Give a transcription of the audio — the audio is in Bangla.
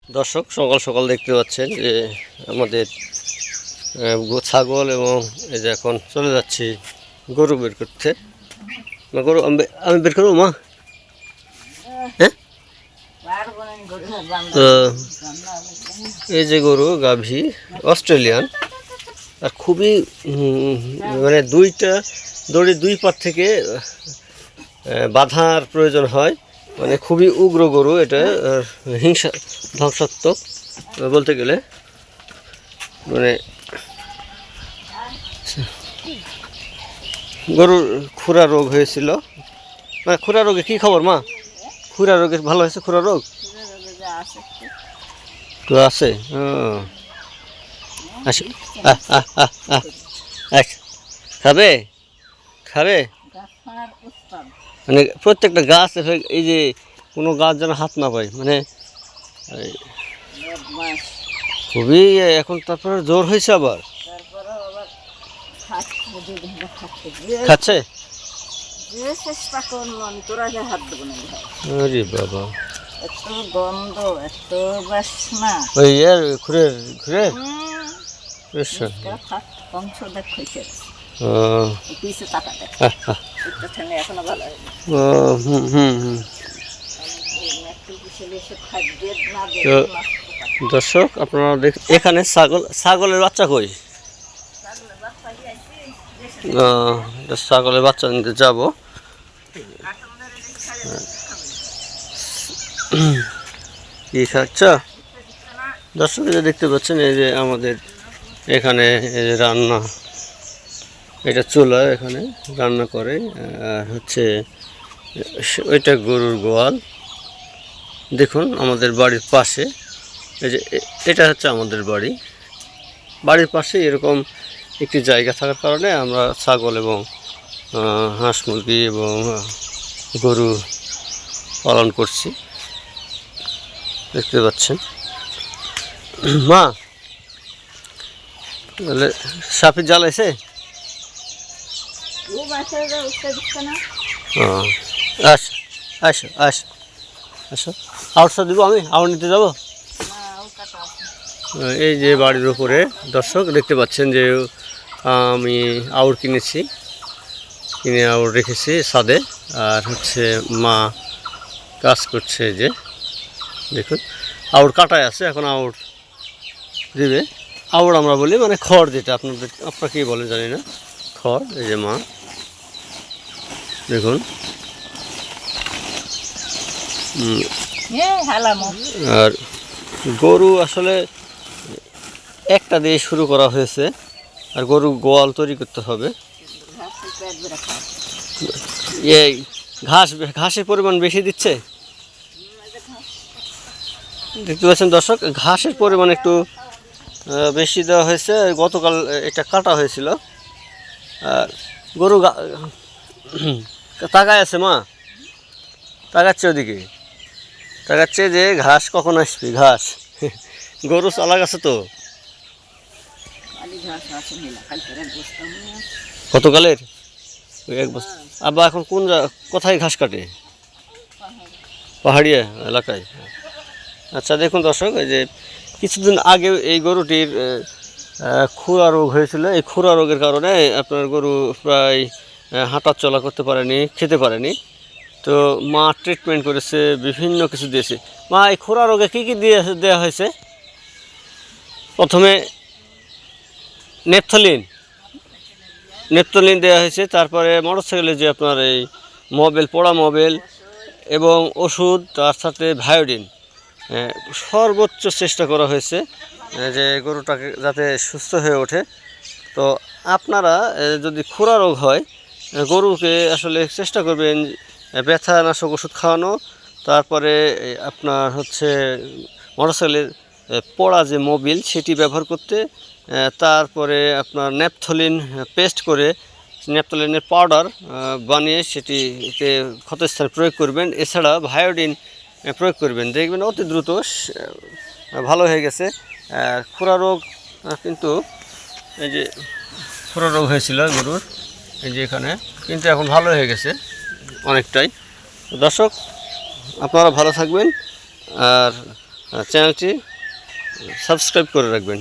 দর্শক সকাল সকাল দেখতে পাচ্ছেন যে আমাদের ছাগল এবং এই যে এখন চলে যাচ্ছি গরু বের করতে। গরু আমি বের করবো মা। হ্যাঁ, তো এই যে গরু গাভী অস্ট্রেলিয়ান, আর খুবই মানে দুইটা দড়ি দুই পার থেকে বাঁধার প্রয়োজন হয়, মানে খুবই উগ্র গরু এটা, হিংসা ধ্বংসাত্মক বলতে গেলে। মানে গরুর খুরা রোগ হয়েছিল। মানে খুরা রোগে কী খবর মা? খুরা রোগে ভালো হয়েছে? খুরা রোগ তো আছে। আসে খাবে খাবে মানে প্রত্যেকটা গাছ, এই যে কোনো গাছ যেন হাত না পায়, মানে খুবই এখন। তারপরে জ্বর হয়েছে আবার, খাচ্ছে। আরে বাবা, এত গন্ধ, এত বাসনা। ওই ঘুরে ঘুরে বংশ দেখছে পিছে টাকা দেখ এখনো ভালো দর্শক আপনারা এখানে ছাগলের বাচ্চা কই? ছাগলের বাচ্চা নিতে যাব। কি খাচ্ছ দর্শক? দেখতে পাচ্ছেন এই যে আমাদের এখানে এই যে রান্না, এটা চুলা, এখানে রান্না করে। আর হচ্ছে ওইটা গরুর গোয়াল। দেখুন আমাদের বাড়ির পাশে, এই যে এটা হচ্ছে আমাদের বাড়ির পাশে এরকম একটি জায়গা থাকার কারণে আমরা ছাগল এবং হাঁস মুরগি এবং গরু পালন করছি। দেখতে পাচ্ছেন মা, তাহলে সাপের জাল আছে। আসো আসো আসো আসো, আউটসা দিব, আমি আউট নিতে যাবো। এই যে বাড়ির উপরে দর্শক দেখতে পাচ্ছেন যে আমি আউট কিনে আউট রেখেছি ছাদে। আর হচ্ছে মা কাজ করছে, যে দেখুন আউট কাটায় আছে, এখন আউট দিবে। আউট আমরা বলি মানে খড়, যেটা আপনারা কি বলেন জানি না, খড়। এই যে মা দেখুন। আর গরু আসলে একটা দিয়ে শুরু করা হয়েছে, আর গরু গোয়াল তৈরি করতে হবে। এই ঘাসের পরিমাণ বেশি দিচ্ছে, দেখতে পাচ্ছেন দর্শক। ঘাসের পরিমাণ একটু বেশি দেওয়া হয়েছে। গতকাল এটা কাটা হয়েছিল। আর গরু তাকায় আছে মা, তাকাচ্ছে ওদিকে, তাকাচ্ছে যে ঘাস কখন আসবে। ঘাস গরু চালা গেছে তো গতকালের ওই এক বছর। আবার এখন কোথায় ঘাস কাটে? পাহাড়িয়া এলাকায়। আচ্ছা দেখুন দর্শক, এই যে কিছুদিন আগে এই গরুটির খুরা রোগ হয়েছিল। এই খুরা রোগের কারণে আপনার গরু প্রায় হাঁটা চলা করতে পারেনি, খেতে পারেনি। তো মা ট্রিটমেন্ট করেছে, বিভিন্ন কিছু দিয়েছে। মা, এই খুরা রোগে কী কী দেওয়া হয়েছে? প্রথমে নেপথলিন দেওয়া হয়েছে, তারপরে মোটরসাইকেলে যে আপনার এই পোড়া মোবিল এবং ওষুধ, তার সাথে ভায়োডিন। সর্বোচ্চ চেষ্টা করা হয়েছে যে গরুটাকে যাতে সুস্থ হয়ে ওঠে। তো আপনারা যদি খুরা রোগ হয়, গরুকে আসলে চেষ্টা করবেন ব্যথানাশক ওষুধ খাওয়ানো, তারপরে আপনার হচ্ছে মোটরসাইকেলের পোড়া যে মোবিল সেটি ব্যবহার করতে, তারপরে আপনার ন্যাপথলিন পেস্ট করে, ন্যাপথলিনের পাউডার বানিয়ে সেটিতে ক্ষতস্থানে প্রয়োগ করবেন। এছাড়া ভায়োডিন প্রয়োগ করবেন, দেখবেন অতি দ্রুত ভালো হয়ে গেছে। খুরা রোগ কিন্তু এই যে খুরা রোগ হয়েছিল গরুর, এই যে এখানে, কিন্তু এখন ভালো হয়ে গেছে অনেকটাই। দর্শক আপনারা ভালো থাকবেন। আর চ্যানেলটি সাবস্ক্রাইব করে রাখবেন।